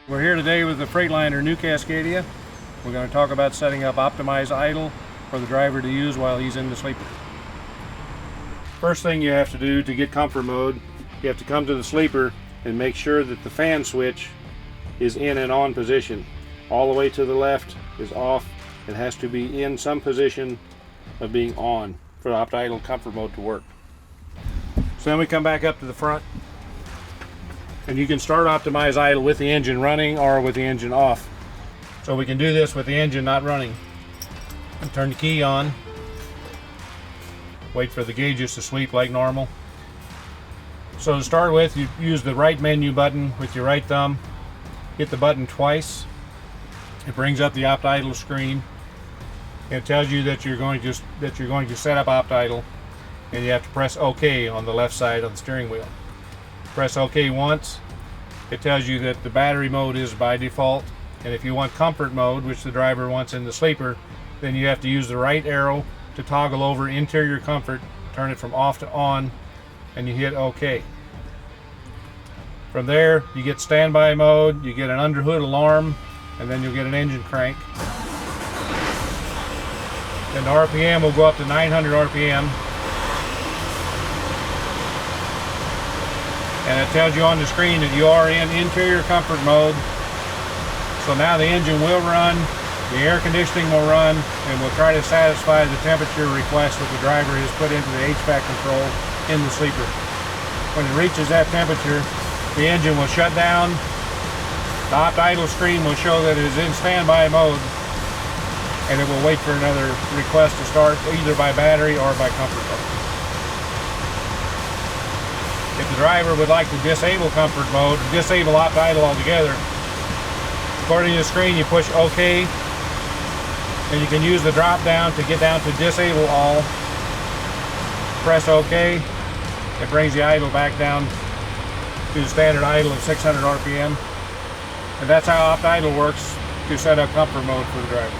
We're here today with the Freightliner new Cascadia. We're going to talk about setting up optimized idle for the driver to use while he's in the sleeper. First thing you have to do to get comfort mode, you have to come to the sleeper and make sure that the fan switch is in and on position. All the way to the left is off. It has to be in some position of being on for the idle comfort mode to work. So then we come back up to the front, and you can start optimize idle with the engine running or with the engine off. So we can do this with the engine not running. And turn the key on, wait for the gauges to sweep like normal. So to start with, you use the right menu button with your right thumb, hit the button twice. It brings up the opt idle screen. It tells you that you're going to set up opt idle, and you have to press OK on the left side on the steering wheel. Press OK once. It tells you that the battery mode is by default, and if you want comfort mode, which the driver wants in the sleeper, then you have to use the right arrow to toggle over interior comfort, turn it from off to on, and you hit OK. From there, you get standby mode, you get an underhood alarm, and then you'll get an engine crank. Then the RPM will go up to 900 RPM. And it tells you on the screen that you are in interior comfort mode. So now the engine will run, the air conditioning will run, and we'll try to satisfy the temperature request that the driver has put into the HVAC control in the sleeper. When it reaches that temperature, the engine will shut down. The opt idle screen will show that it is in standby mode, and it will wait for another request to start either by battery or by comfort mode. If the driver would like to disable comfort mode, disable opt idle altogether, according to the screen you push OK, and you can use the drop down to get down to disable all. Press OK, it brings the idle back down to the standard idle of 600 RPM. And that's how opt idle works to set up comfort mode for the driver.